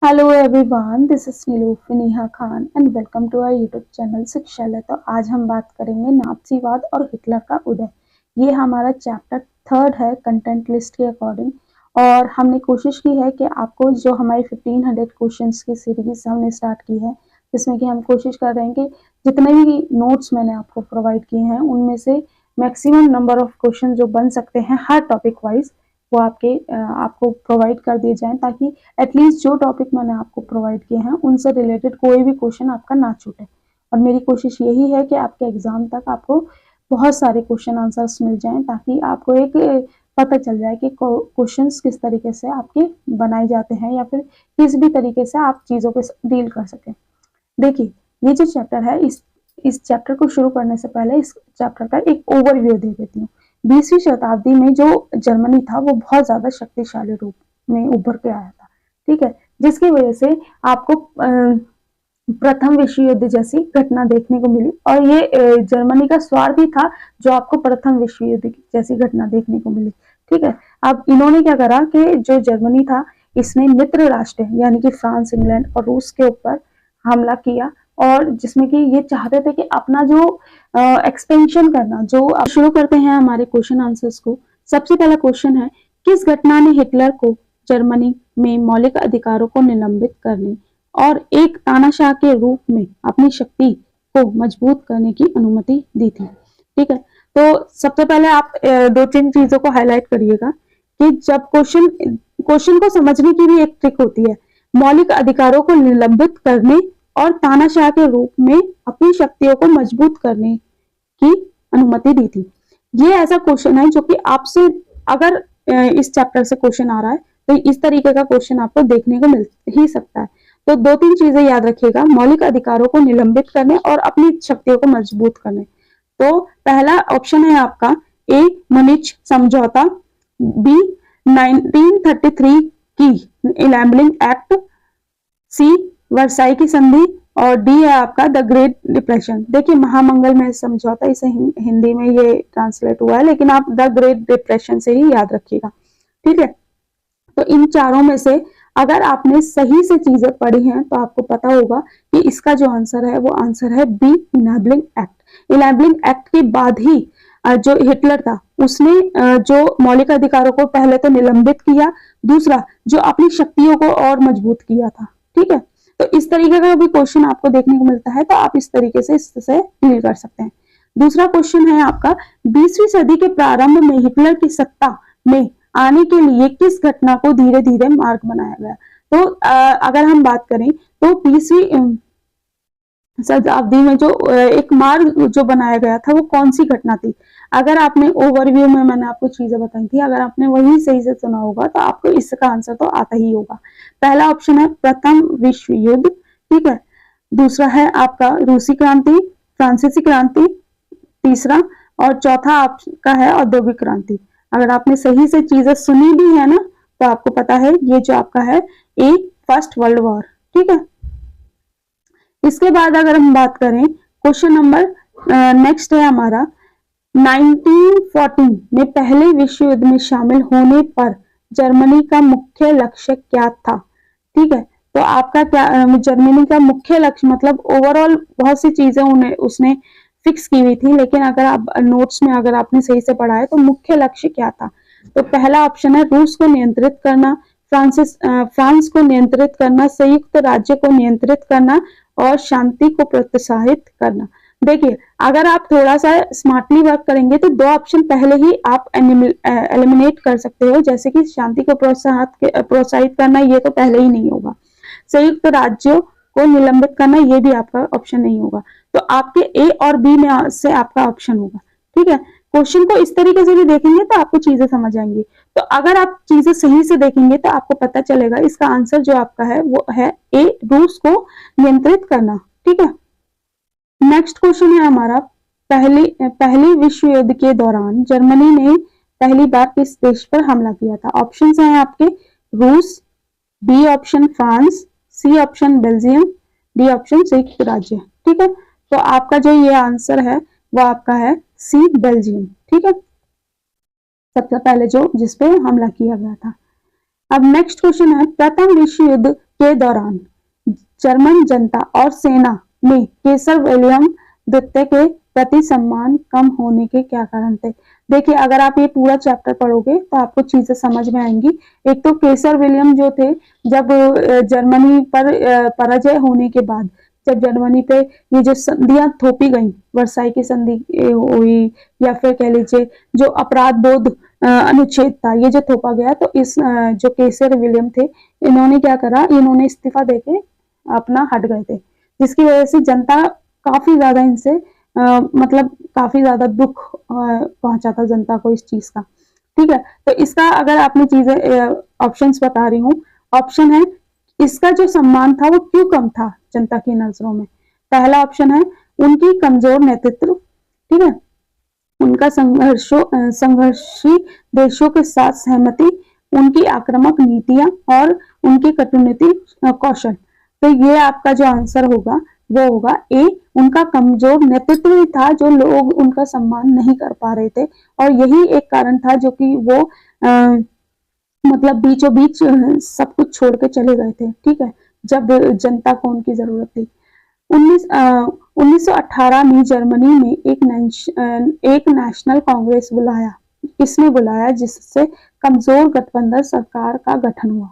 Hello everyone, this is Nilufar Neha Khan and welcome to our YouTube channel Shikshalay. तो आज हम बात करेंगे नाथसीवाद और हिटलर का उदय। ये हमारा चैप्टर थर्ड है कंटेंट लिस्ट के अकॉर्डिंग। और हमने कोशिश की है कि आपको जो हमारी 1500 क्वेश्चंस की सीरीज हमने स्टार्ट की है, जिसमें कि हम कोशिश कर रहे हैं कि जितने भी नोट्स मैंने आपको प्रोवाइड किए हैं उनमें से मैक्सिमम नंबर ऑफ क्वेश्चन जो बन सकते हैं हर टॉपिक वाइज वो आपको प्रोवाइड कर दिए जाएं, ताकि एटलीस्ट जो टॉपिक मैंने आपको प्रोवाइड किए हैं उनसे रिलेटेड कोई भी क्वेश्चन आपका ना छूटे। और मेरी कोशिश यही है कि आपके एग्जाम तक आपको बहुत सारे क्वेश्चन आंसर्स मिल जाएं, ताकि आपको एक पता चल जाए कि क्वेश्चंस किस तरीके से आपके बनाए जाते हैं या फिर किस भी तरीके से आप चीज़ों के डील कर सकें। देखिए, ये जो चैप्टर है, इस चैप्टर को शुरू करने से पहले इस चैप्टर का एक ओवरव्यू दे देती हूँ। 20वीं शताब्दी में जो जर्मनी था वो बहुत ज्यादा शक्तिशाली रूप में उभर के आया था, ठीक है, जिसकी वजह से आपको प्रथम विश्व युद्ध जैसी घटना देखने को मिली। और ये जर्मनी का स्वार्थ ही था जो आपको प्रथम विश्व युद्ध जैसी घटना देखने को मिली, ठीक है। अब इन्होंने क्या करा कि जो जर्मनी था इसने मित्र राष्ट्र यानी कि फ्रांस, इंग्लैंड और रूस के ऊपर हमला किया, और जिसमें कि ये चाहते थे कि अपना जो एक्सपेंशन करना। जो अब शुरू करते हैं हमारे क्वेश्चन आंसर्स को। सबसे पहला क्वेश्चन है, किस घटना ने हिटलर को जर्मनी में मौलिक अधिकारों को निलंबित करने और एक तानाशाह के रूप में अपनी शक्ति को मजबूत करने की अनुमति दी थी? ठीक है, तो सबसे पहले आप दो तीन चीजों को हाईलाइट करिएगा कि जब क्वेश्चन को समझने की भी एक ट्रिक होती है। मौलिक अधिकारों को निलंबित करने और तानाशाह के रूप में अपनी शक्तियों को मजबूत करने की अनुमति दी थी। ये ऐसा क्वेश्चन है जो कि आपसे अगर इस चैप्टर से क्वेश्चन आ रहा है तो इस तरीके का क्वेश्चन आपको देखने को मिल ही सकता है। तो दो तीन चीजें याद रखिएगा, मौलिक अधिकारों को निलंबित करने और अपनी शक्तियों को मजबूत करने। तो पहला ऑप्शन है आपका ए, मुनिच समझौता, बी, 1933 की इनेबलिंग एक्ट, सी, वर्साई की संधि, और डी है आपका द ग्रेट डिप्रेशन। देखिए, महामंगल में समझौता, इसे हिंदी में ये ट्रांसलेट हुआ है, लेकिन आप द ग्रेट डिप्रेशन से ही याद रखिएगा, ठीक है। तो इन चारों में से अगर आपने सही से चीजें पढ़ी हैं तो आपको पता होगा कि इसका जो आंसर है वो आंसर है B, enabling act. Enabling act के बाद ही जो हिटलर था उसने जो मौलिक अधिकारों को पहले तो निलंबित किया, दूसरा जो अपनी शक्तियों को और मजबूत किया था, ठीक है। तो इस तरीके का भी क्वेश्चन आपको देखने को मिलता है, तो आप इस तरीके से इससे डील कर सकते हैं। दूसरा क्वेश्चन है आपका, 20वीं सदी के प्रारंभ में हिटलर की सत्ता में आने के लिए किस घटना को धीरे धीरे मार्ग बनाया गया? तो अगर हम बात करें तो 20वीं शताब्दी में जो एक मार्ग जो बनाया गया था वो कौन सी घटना थी? अगर आपने ओवरव्यू में मैंने आपको चीजें बताई थी, अगर आपने वही सही से सुना होगा तो आपको इसका आंसर तो आता ही होगा। पहला ऑप्शन है प्रथम विश्व युद्ध, ठीक है। दूसरा है आपका रूसी क्रांति, फ्रांसीसी क्रांति, तीसरा, और चौथा आपका है औद्योगिक क्रांति। अगर आपने सही से चीजें सुनी भी है ना तो आपको पता है ये जो आपका है ए, फर्स्ट वर्ल्ड वॉर, ठीक है। इसके बाद अगर हम बात करें क्वेश्चन नंबर नेक्स्ट है हमारा, 1914 में पहले विश्व युद्ध में शामिल होने पर जर्मनी का मुख्य लक्ष्य क्या था? ठीक है, तो आपका क्या जर्मनी का मुख्य लक्ष्य मतलब ओवरऑल बहुत सी चीजें उन्हें उसने फिक्स की हुई थी, लेकिन अगर आप नोट्स में अगर आपने सही से पढ़ा है तो मुख्य लक्ष्य क्या था? तो पहला ऑप्शन है रूस को नियंत्रित करना, फ्रांस को नियंत्रित करना, संयुक्त राज्य को नियंत्रित करना और शांति को प्रोत्साहित करना। देखिए, अगर आप थोड़ा सा स्मार्टली वर्क करेंगे तो दो ऑप्शन पहले ही आप एलिमिनेट कर सकते हो, जैसे कि शांति को प्रोत्साहित करना, ये तो पहले ही नहीं होगा। संयुक्त राज्यों को निलंबित करना, ये भी आपका ऑप्शन नहीं होगा। तो आपके ए और बी में से आपका ऑप्शन होगा, ठीक है। क्वेश्चन को इस तरीके से भी देखेंगे तो आपको चीजें समझ आएंगी। तो अगर आप चीजें सही से देखेंगे तो आपको पता चलेगा इसका आंसर जो आपका है वो है ए, रूस को नियंत्रित करना, ठीक है। नेक्स्ट क्वेश्चन है हमारा, पहली विश्व युद्ध के दौरान जर्मनी ने पहली बार किस देश पर हमला किया था? ऑप्शन हैं आपके रूस, B option France, C option Belgium, D option संयुक्त राज्य, ठीक है। तो आपका जो ये आंसर है वो आपका है सी, बेल्जियम, ठीक है। सबसे पहले जो जिसपे हमला किया गया था। अब नेक्स्ट क्वेश्चन है, प्रथम विश्व युद्ध के दौरान जर्मन जनता और सेना में केसर विलियम द्वितीय के प्रति सम्मान कम होने के क्या कारण थे। देखिए, अगर आप ये पूरा चैप्टर पढ़ोगे तो आपको चीजें समझ में आएंगी। एक तो केसर विलियम जो थे, जब जर्मनी पर पराजय होने के बाद, जब जर्मनी पे ये जो संधियां थोपी गई, वर्साई की संधि हुई, या फिर कह लीजिए जो अपराध बोध अनुच्छेद था, ये जो थोपा गया, तो इस जो केसर विलियम थे, इन्होंने क्या करा, इन्होंने इस्तीफा देके अपना हट गए थे, जिसकी वजह से जनता काफी ज्यादा इनसे मतलब काफी ज्यादा दुख पहुंचा था जनता को इस चीज का। ठीक है, तो इसका अगर आपने चीजें ऑप्शंस बता रही हूँ, ऑप्शन है इसका जो सम्मान था वो क्यों कम था जनता की नजरों में। पहला ऑप्शन है उनकी कमजोर नेतृत्व, ठीक है, उनका संघर्षी देशों के साथ सहमति, उनकी आक्रामक नीतियां और उनकी कटुनीति कौशल। तो ये आपका जो आंसर होगा वो होगा ए, उनका कमजोर नेतृत्व ही था जो लोग उनका सम्मान नहीं कर पा रहे थे, और यही एक कारण था जो कि वो मतलब बीचों बीच सब कुछ छोड़ के चले गए थे। ठीक है, जब जनता को उनकी जरूरत थी। 1918 में जर्मनी में एक नेशनल कांग्रेस बुलाया, किसने बुलाया, जिससे कमजोर गठबंधन सरकार का गठन हुआ।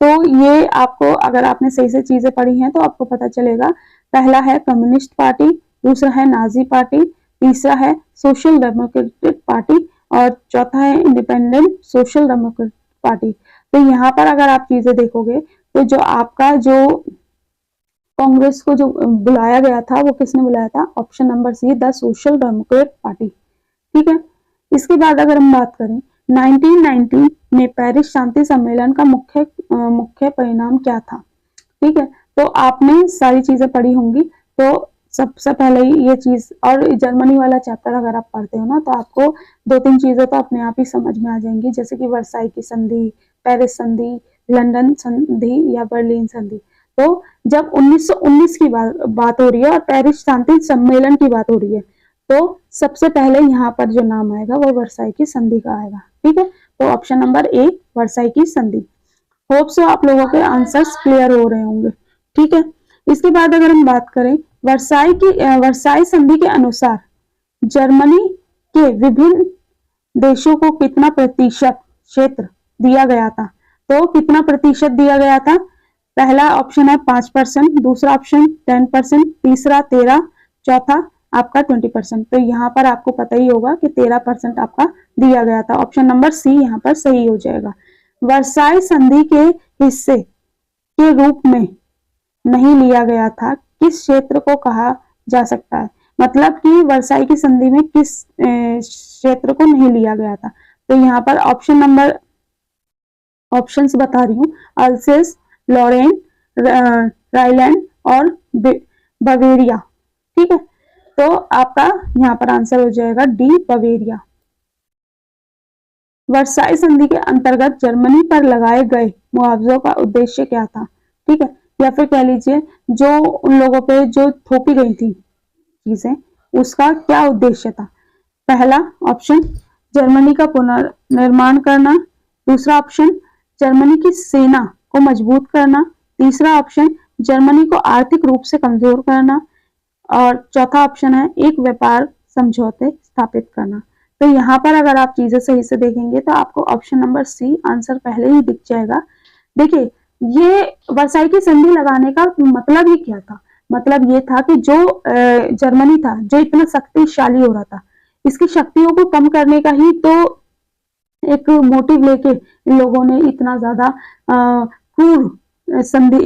तो ये आपको, अगर आपने सही से चीजें पढ़ी हैं तो आपको पता चलेगा। पहला है कम्युनिस्ट पार्टी, दूसरा है नाजी पार्टी, तीसरा है सोशल डेमोक्रेटिक पार्टी, और चौथा है इंडिपेंडेंट सोशल डेमोक्रेटिक पार्टी। तो यहाँ पर अगर आप चीजें देखोगे तो जो आपका जो कांग्रेस को जो बुलाया गया था वो किसने बुलाया था, option number C, the social democrat party. ठीक है, इसके बाद अगर हम बात करें 1990 में पेरिस शांति सम्मेलन का मुख्य परिणाम क्या था। ठीक है, तो आपने सारी चीजें पढ़ी होंगी, तो सबसे पहले ये चीज, और जर्मनी वाला चैप्टर अगर आप पढ़ते हो ना तो आपको दो तीन चीजें तो अपने आप ही समझ में आ जाएंगी, जैसे कि वर्साई की संधि, पेरिस संधि, लंदन संधि या बर्लिन संधि। तो जब 1919 की बात हो रही है और पेरिस शांति सम्मेलन की बात हो रही है, तो सबसे पहले यहाँ पर जो नाम आएगा वो वर्साई की संधि का आएगा। ठीक है, तो ऑप्शन नंबर ए, वर्साई की संधि। होप सो आप लोगों के आंसर्स क्लियर हो रहे होंगे। ठीक है, इसके बाद अगर हम बात करें वर्साई संधि के अनुसार जर्मनी के विभिन्न देशों को कितना प्रतिशत क्षेत्र दिया गया था। तो कितना प्रतिशत दिया गया था, पहला ऑप्शन है 5%, दूसरा ऑप्शन 10%, तीसरा 13%, चौथा आपका 20%। तो यहाँ पर आपको पता ही होगा कि 13% आपका दिया गया था। ऑप्शन नंबर सी यहाँ पर सही हो जाएगा। वर्साई संधि के हिस्से के रूप में नहीं लिया गया था, किस क्षेत्र को कहा जा सकता है। मतलब कि वर्साई की संधि में किस क्षेत्र को नहीं लिया गया था। तो यहाँ पर ऑप्शंस बता रही हूँ, अल्सेस, लॉरेन, राइलैंड और बवेरिया। ठीक है, तो आपका यहाँ पर आंसर हो जाएगा डी, बवेरिया। वर्साई संधि के अंतर्गत जर्मनी पर लगाए गए मुआवजों का उद्देश्य क्या था। ठीक है, या फिर कह लीजिए जो उन लोगों पे जो थोपी गई थी चीजें, उसका क्या उद्देश्य था। पहला ऑप्शन जर्मनी का पुनर्निर्माण करना, दूसरा ऑप्शन जर्मनी की सेना को मजबूत करना, तीसरा ऑप्शन जर्मनी को आर्थिक रूप से कमजोर करना, और चौथा ऑप्शन है एक व्यापार समझौते स्थापित करना। तो यहाँ पर अगर आप चीजें सही से देखेंगे तो आपको ऑप्शन नंबर सी आंसर पहले ही दिख जाएगा। देखिए, ये वर्साई की संधि लगाने का मतलब ही क्या था, मतलब ये था कि जो जर्मनी था जो इतना शक्तिशाली हो रहा था, इसकी शक्तियों को कम करने का ही तो एक मोटिव लेके इन लोगों ने इतना ज्यादा क्रूर संधि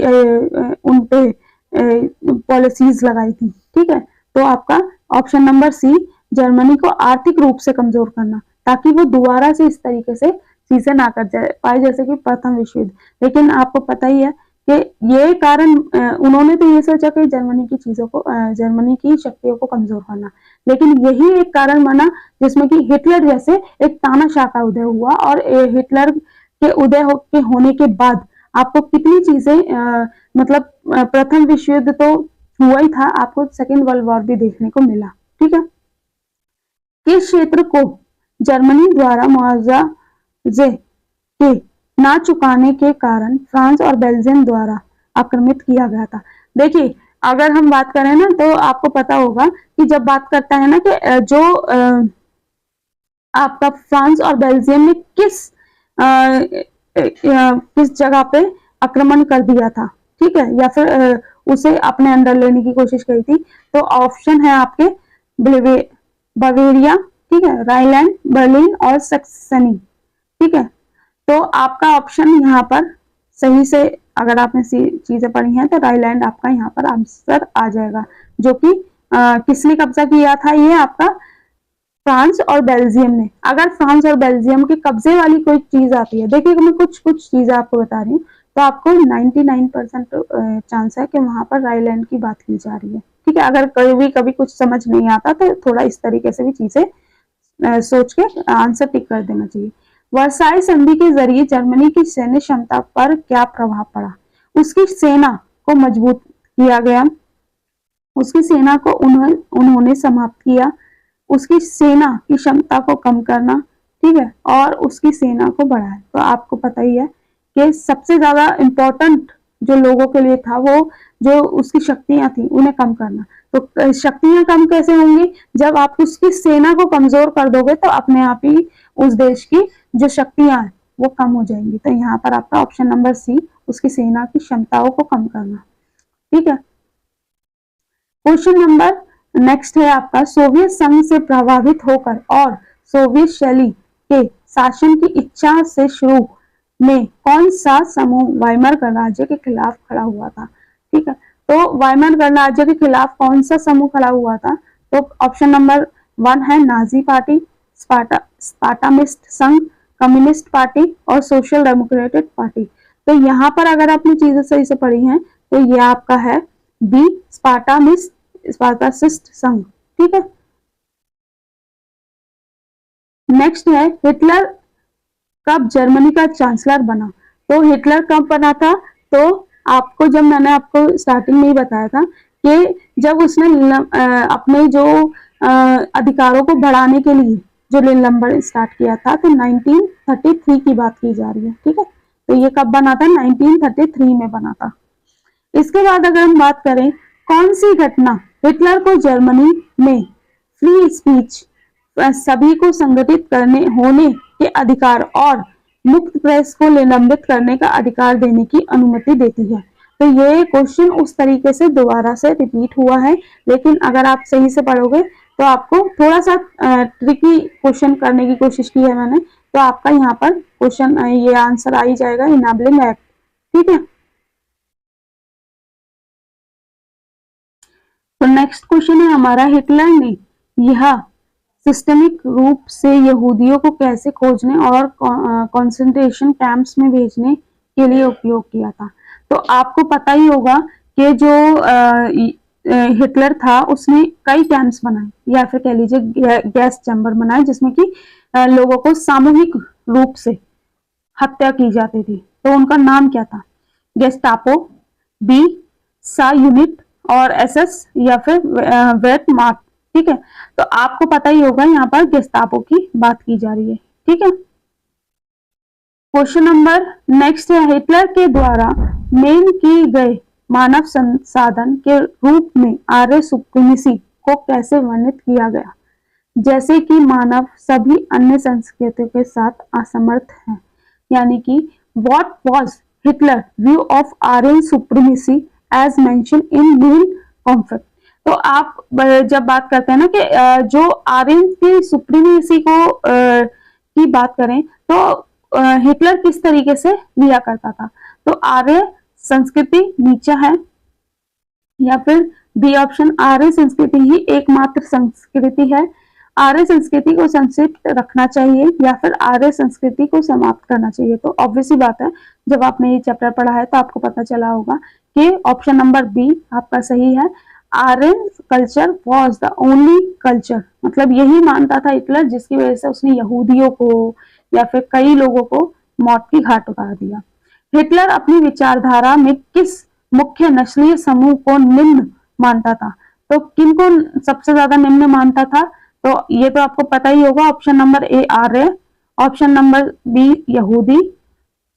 उन पे पॉलिसीज लगाई थी। ठीक है, तो आपका ऑप्शन नंबर सी, जर्मनी को आर्थिक रूप से कमजोर करना, ताकि वो दोबारा से इस तरीके से चीजें ना कर जाए पाए जैसे कि प्रथम विश्व युद्ध। लेकिन आपको पता ही है कि ये कारण उन्होंने तो ये सोचा कि जर्मनी की चीजों को जर्मनी की शक्तियों को कमजोर करना, लेकिन यही एक कारण बना जिसमें कि हिटलर जैसे एक तानाशाह का उदय हुआ। और हिटलर के उदय के होने के बाद आपको कितनी चीजें मतलब प्रथम विश्व युद्ध तो हुआ ही था, आपको सेकेंड वर्ल्ड वॉर भी देखने को मिला। ठीक है, किस क्षेत्र को जर्मनी द्वारा मुआवजे के ना चुकाने के कारण फ्रांस और बेल्जियम द्वारा आक्रमित किया गया था। देखिए अगर हम बात करें ना तो आपको पता होगा कि जब बात करता है ना कि जो आपका फ्रांस और बेल्जियम ने किस जगह पे आक्रमण कर दिया था, ठीक है, या फिर उसे अपने अंडर लेने की कोशिश करी थी। तो ऑप्शन है आपके बवेरिया, ठीक है, राइलैंड, बर्लिन और सैक्सनी, ठीक है। तो आपका ऑप्शन यहाँ पर सही से, अगर आपने चीजें पढ़ी हैं तो राइलैंड आपका यहाँ पर आंसर आ जाएगा, जो कि किसने कब्जा किया था, ये आपका फ्रांस और बेल्जियम ने। अगर फ्रांस और बेल्जियम के कब्जे वाली कोई चीज आती है, देखिए मैं कुछ कुछ चीजें आपको बता रही हूँ, तो आपको 99% चांस है कि वहां पर राइलैंड की बात की जा रही है, ठीक है। अगर कभी कुछ समझ नहीं आता तो थोड़ा इस तरीके से भी चीजें सोच के आंसर टिक कर देना चाहिए। वर्साई संधि के जरिए जर्मनी की सैन्य क्षमता पर क्या प्रभाव पड़ा? उसकी सेना को मजबूत किया गया, उसकी सेना को उन्होंने समाप्त किया, उसकी सेना की क्षमता को कम करना, ठीक है, और उसकी सेना को बढ़ाया। तो आपको पता ही है कि सबसे ज्यादा इंपॉर्टेंट जो लोगों के लिए था वो जो उसकी शक्तियां थी उन्हें कम करना। तो शक्तियां कम कैसे होंगी? जब आप उसकी सेना को कमजोर कर दोगे तो अपने आप ही उस देश की जो शक्तियां हैं वो कम हो जाएंगी। तो यहाँ पर आपका ऑप्शन नंबर सी, उसकी सेना की क्षमताओं को कम करना, ठीक है। क्वेश्चन नंबर नेक्स्ट है आपका, सोवियत संघ से प्रभावित होकर और सोवियत शैली के शासन की इच्छा से शुरू में कौन सा समूह वाइमर गणराज्य के खिलाफ खड़ा हुआ था? ठीक है, तो वाइमर गणराज्य के खिलाफ कौन सा समूह खड़ा हुआ था? तो ऑप्शन नंबर 1 है नाजी पार्टी, स्पार्टामिस्ट संघ, कम्युनिस्ट पार्टी और सोशल डेमोक्रेटिक पार्टी। तो यहाँ पर अगर आपने चीजें सही से पढ़ी हैं तो यह आपका है बी, स्पार्टासिस्ट संघ, ठीक है। नेक्स्ट है, हिटलर कब जर्मनी का चांसलर बना? तो हिटलर कब बना था? तो आपको जब मैंने आपको स्टार्टिंग में ही बताया था कि जब उसने अपने जो अधिकारों को बढ़ाने के लिए जो निलंबन स्टार्ट किया था, तो 1933 की बात की जा रही है, ठीक है। तो ये कब बना था? 1933 में बना था। इसके बाद अगर हम बात करें, कौन सी घटना हिटलर को जर्मनी में फ्री स्पीच, सभी को संगठित करने होने के अधिकार और मुक्त प्रेस को निलंबित करने का अधिकार देने की अनुमति देती है? तो ये क्वेश्चन उस तरीके से दोबारा से रिपीट हुआ है, लेकिन अगर आप सही से पढ़ोगे तो आपको थोड़ा सा ट्रिकी क्वेश्चन करने की कोशिश की है मैंने, तो आपका यहाँ पर क्वेश्चन ये आंसर आ ही जाएगा, इनेबलिंग एक्ट, ठीक है। तो नेक्स्ट क्वेश्चन है हमारा, हिटलर ने यह सिस्टमिक रूप से यहूदियों को कैसे खोजने और कंसंट्रेशन कैंप्स में भेजने के लिए उपयोग किया था? तो आपको पता ही होगा कि जो हिटलर था उसने कई कैंप्स बनाए या फिर कह लीजिए गैस चैम्बर बनाए, जिसमें कि लोगों को सामूहिक रूप से हत्या की जाती थी। तो उनका नाम क्या था? गेस्टापो, बी सा यूनिट और एसएस या फिर वेट मार्क, ठीक है। तो आपको पता ही होगा यहाँ पर गेस्टापो की बात की जा रही है, ठीक है। क्वेश्चन नंबर नेक्स्ट है, हिटलर के द्वारा मेन किए गए मानव संसाधन के रूप में आर्य सुप्रीमेसी को कैसे वर्णित किया गया? जैसे कि मानव सभी अन्य संस्कृतियों के साथ असमर्थ है, यानी कि what was Hitler view of Aryan supremacy as mention in नील कॉन्फ्लिक्ट? तो आप जब बात करते हैं ना कि जो आर्यन की सुप्रीमेसी को की बात करें तो हिटलर किस तरीके से लिया करता था? तो आर्य संस्कृति नीचा है, या फिर बी ऑप्शन, आर्य संस्कृति ही एकमात्र संस्कृति है, आर्य संस्कृति को संक्षिप्त रखना चाहिए, या फिर आर्य संस्कृति को समाप्त करना चाहिए? तो ऑब्वियसली बात है, जब आपने ये चैप्टर पढ़ा है तो आपको पता चला होगा कि ऑप्शन नंबर बी आपका सही है। Aryan culture was the only culture, मतलब यही मानता था हिटलर, जिसकी वजह से उसने यहूदियों को या फिर कई लोगों को मौत की घाट उतार दिया। हिटलर अपनी विचारधारा में किस मुख्य नस्लीय समूह को निम्न मानता था? तो किनको सबसे ज्यादा निम्न मानता था? तो ये तो आपको पता ही होगा, ऑप्शन नंबर ए आर्य, ऑप्शन नंबर बी यहूदी,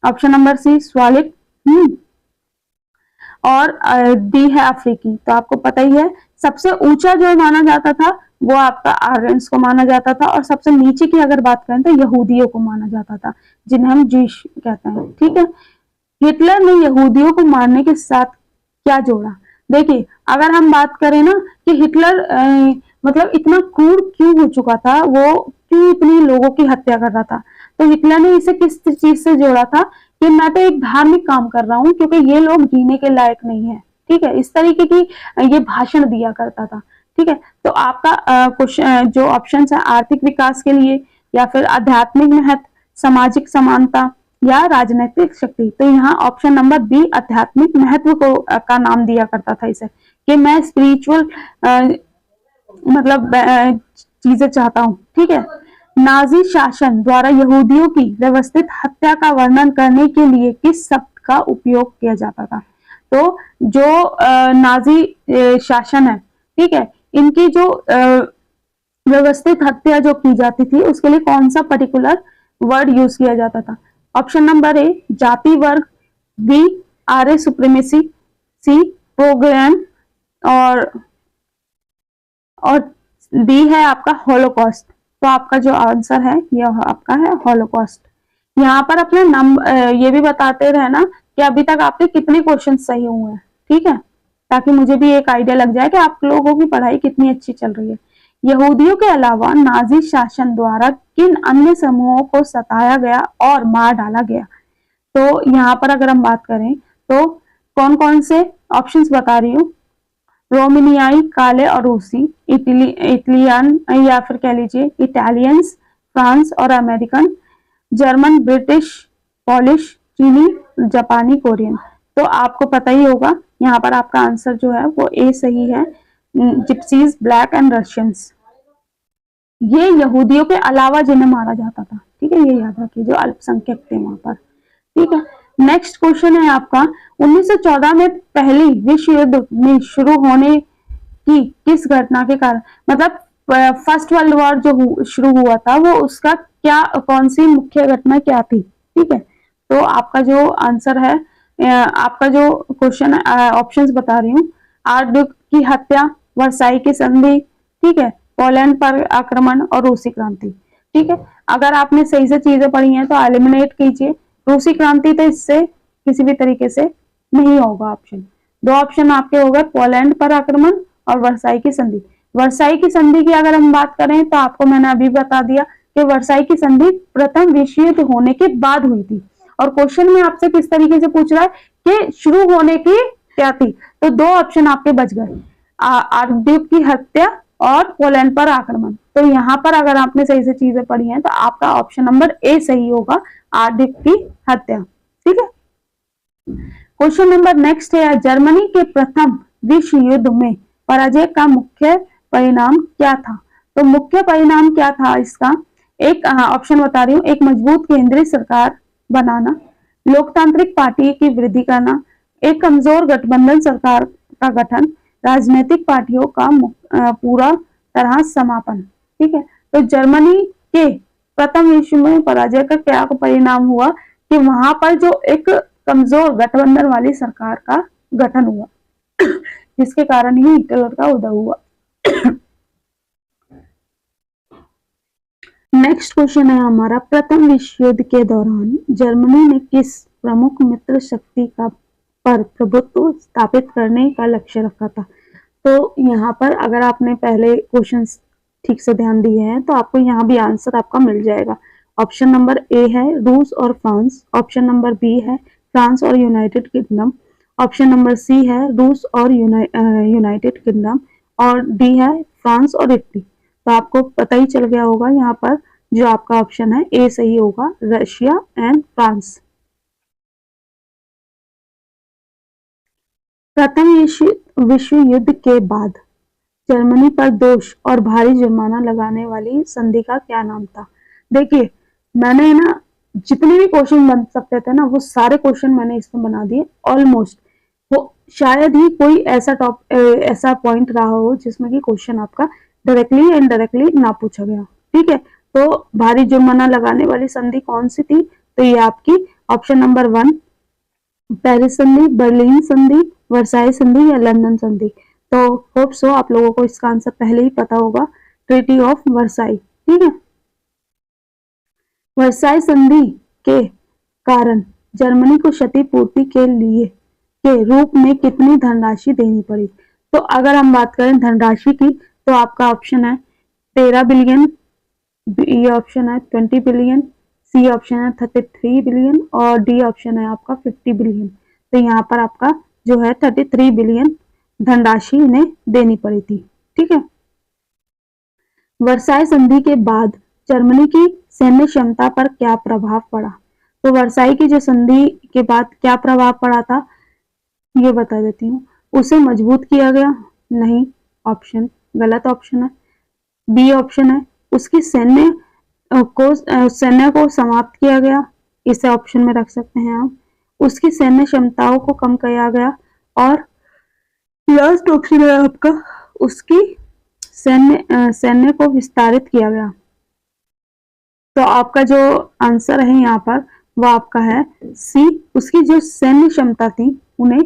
ऑप्शन नंबर सी स्वालिक। और डी है अफ्रीकी। तो आपको पता ही है सबसे ऊंचा जो माना जाता था वो आपका आर्यंस को माना जाता था, और सबसे नीचे की अगर बात करें तो यहूदियों को माना जाता था, जिन्हें हम ज्यूश कहते हैं। ठीक है, हिटलर ने यहूदियों को मारने के साथ क्या जोड़ा? देखिए, अगर हम बात करें ना कि हिटलर मतलब इतना क्रूर क्यों हो चुका था, वो क्यों इतनी लोगों की हत्या कर रहा था, तो हिटलर ने इसे किस चीज से जोड़ा था कि मैं तो एक धार्मिक काम कर रहा हूँ क्योंकि ये लोग जीने के लायक नहीं है। ठीक है, इस तरीके की ये भाषण दिया करता था। ठीक है, तो आपका क्वेश्चन जो ऑप्शन है आर्थिक विकास के लिए, या फिर आध्यात्मिक महत्व, सामाजिक समानता, या राजनीतिक शक्ति। तो यहाँ ऑप्शन नंबर बी आध्यात्मिक महत्व को का नाम दिया करता था इसे, कि मैं स्पिरिचुअल मतलब चीजें चाहता हूँ। ठीक है, नाजी शासन द्वारा यहूदियों की व्यवस्थित हत्या का वर्णन करने के लिए किस शब्द का उपयोग किया जाता था? तो जो नाजी शासन है, ठीक है, इनकी जो व्यवस्थित हत्या जो की जाती थी उसके लिए कौन सा पर्टिकुलर वर्ड यूज किया जाता था? ऑप्शन नंबर ए जाति वर्ग, बी आर्य सुप्रीमेसी, सी प्रोग्राम, और डी है आपका हॉलोकॉस्ट। तो आपका जो आंसर है यह आपका है हॉलोकॉस्ट। यहाँ पर अपने नंबर ये भी बताते रहना कि अभी तक आपके कितने क्वेश्चन सही हुए हैं। ठीक है, ताकि मुझे भी एक आइडिया लग जाए कि आप लोगों की पढ़ाई कितनी अच्छी चल रही है। यहूदियों के अलावा नाजी शासन द्वारा किन अन्य समूहों को सताया गया और मार डाला गया? तो यहाँ पर अगर हम बात करें तो कौन कौन से ऑप्शंस बता रही हूँ, रोमानियाई, काले और रूसी, इटलियन या फिर कह लीजिए इटालियंस, फ्रांस और अमेरिकन, जर्मन, ब्रिटिश, पॉलिश, चीनी, जापानी, कोरियन। तो आपको पता ही होगा यहाँ पर आपका आंसर जो है वो ए सही है, जिप्सीज, ब्लैक एंड रशियंस। ये यहूदियों के अलावा जिन्हें मारा जाता था। ठीक है, ये याद रखिए, जो अल्पसंख्यक थे वहां पर। ठीक है, नेक्स्ट क्वेश्चन है आपका 1914 में पहली विश्व युद्ध में शुरू होने की किस घटना के कारण, मतलब फर्स्ट वर्ल्ड वॉर जो शुरू हुआ था वो उसका क्या, कौन सी मुख्य घटना क्या थी? ठीक है, तो आपका जो आंसर है, आपका जो क्वेश्चन ऑप्शंस बता रही हूँ, आर्डुक की हत्या, वर्साई की संधि, ठीक है, पोलैंड पर आक्रमण और रूसी क्रांति। ठीक है, अगर आपने सही से चीजें पढ़ी हैं तो एलिमिनेट कीजिए। रूसी क्रांति तो इससे किसी भी तरीके से नहीं होगा ऑप्शन। दो ऑप्शन आपके हो गए, पोलैंड पर आक्रमण और वर्साई की संधि। वर्साई की संधि की अगर हम बात करें तो आपको मैंने अभी बता दिया कि वर्साई की संधि प्रथम विश्व युद्ध होने के बाद हुई थी, और क्वेश्चन में आपसे किस तरीके से पूछ रहा है कि शुरू होने की क्या थी। तो दो ऑप्शन आपके बच गए, आर्कड्यूक की हत्या और पोलैंड पर आक्रमण। तो यहाँ पर अगर आपने सही से चीजें पढ़ी हैं तो आपका ऑप्शन नंबर ए सही होगा, आर्कड्यूक की हत्या। ठीक है, क्वेश्चन नंबर नेक्स्ट है, जर्मनी के प्रथम विश्व युद्ध में पराजय का मुख्य परिणाम क्या था? तो मुख्य परिणाम क्या था इसका, एक ऑप्शन बता रही हूँ, एक मजबूत केंद्रीय सरकार बनाना, लोकतांत्रिक पार्टी की वृद्धि करना, एक कमजोर गठबंधन सरकार का गठन, राजनीतिक पार्टियों का पूरा तरह समापन। ठीक है, तो जर्मनी के प्रथम विश्व में पराजय का क्या परिणाम हुआ कि वहां पर जो एक कमजोर गठबंधन वाली सरकार का गठन हुआ जिसके कारण ही हिटलर का उदय हुआ। नेक्स्ट क्वेश्चन है हमारा, प्रथम विश्व युद्ध के दौरान जर्मनी ने किस प्रमुख मित्र शक्ति का पर प्रभुत्व स्थापित करने का लक्ष्य रखा था? तो यहाँ पर अगर आपने पहले क्वेश्चंस ठीक से ध्यान दिए हैं तो आपको यहाँ भी आंसर आपका मिल जाएगा। ऑप्शन नंबर ए है रूस और फ्रांस, ऑप्शन नंबर बी है फ्रांस और United Kingdom, option number C है रूस और यूनाइटेड किंगडम, और डी है फ्रांस और इटली। तो आपको पता ही चल गया होगा यहाँ पर जो आपका ऑप्शन है ए सही होगा, रशिया एंड फ्रांस। प्रथम विश्व युद्ध के बाद जर्मनी पर दोष और भारी जुर्माना लगाने वाली संधि का क्या नाम था? देखिए, मैंने ना जितने भी क्वेश्चन बन सकते थे ना वो सारे क्वेश्चन मैंने इसमें बना दिए ऑलमोस्ट। वो शायद ही कोई ऐसा पॉइंट रहा हो जिसमें कि क्वेश्चन आपका डायरेक्टली एंड इनडायरेक्टली ना पूछा गया। ठीक है, तो भारी जुर्माना लगाने वाली संधि कौन सी थी? तो ये आपकी ऑप्शन नंबर 1 पेरिस संधि, बर्लिन संधि, वर्साई संधि या लंदन संधि? तो होप सो आप लोगों को इसका आंसर पहले ही पता होगा, ट्रीटी ऑफ वर्साई। ठीक है, वर्साई संधि के कारण जर्मनी को क्षतिपूर्ति के लिए के रूप में कितनी धनराशि देनी पड़ी? तो अगर हम बात करें धनराशि की, तो आपका ऑप्शन है 13 बिलियन, बी ऑप्शन है 20 बिलियन, सी ऑप्शन है 33 बिलियन और डी ऑप्शन है आपका 50 बिलियन। तो यहाँ पर आपका जो है 33 बिलियन धनराशि इन्हें देनी पड़ी थी। ठीक है, वर्साई संधि के बाद जर्मनी की सैन्य क्षमता पर क्या प्रभाव पड़ा? तो वर्साई की जो संधि के बाद क्या प्रभाव पड़ा था ये बता देती हूँ। उसे मजबूत किया गया, नहीं, ऑप्शन गलत ऑप्शन है। बी ऑप्शन है उसकी सैन्य को समाप्त किया गया, इसे ऑप्शन में रख सकते हैं आप। उसकी सैन्य क्षमताओं को कम किया गया और लास्ट ऑप्शन है आपका उसकी सैन्य को विस्तारित किया गया। तो आपका जो आंसर है यहाँ पर वो आपका है सी, उसकी जो सैन्य क्षमता थी उन्हें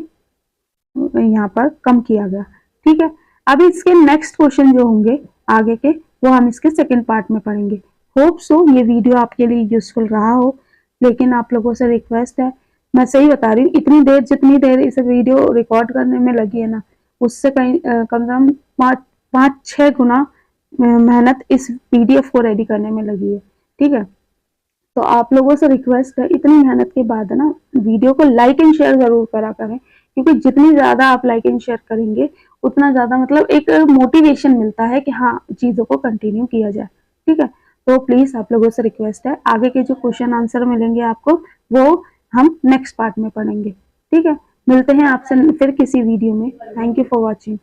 यहाँ पर कम किया गया। ठीक है, अब इसके नेक्स्ट क्वेश्चन जो होंगे आगे के वो हम इसके सेकंड पार्ट में पढ़ेंगे। होप सो ये वीडियो आपके लिए यूजफुल रहा हो, लेकिन आप लोगों से रिक्वेस्ट है, मैं सही बता रही हूँ, इतनी देर जितनी देर इस वीडियो रिकॉर्ड करने में लगी है ना, उससे कहीं कम से कम 5-6 गुना मेहनत इस पीडीएफ को रेडी करने में लगी है। ठीक है, तो आप लोगों से रिक्वेस्ट है इतनी मेहनत के बाद ना वीडियो को लाइक एंड शेयर जरूर करा करें, क्योंकि जितनी ज्यादा आप लाइक एंड शेयर करेंगे उतना ज्यादा मतलब एक मोटिवेशन मिलता है कि हाँ चीजों को कंटिन्यू किया जाए। ठीक है, तो प्लीज आप लोगों से रिक्वेस्ट है, आगे के जो क्वेश्चन आंसर मिलेंगे आपको वो हम नेक्स्ट पार्ट में पढ़ेंगे। ठीक है, मिलते हैं आपसे फिर किसी वीडियो में। Thank you for watching.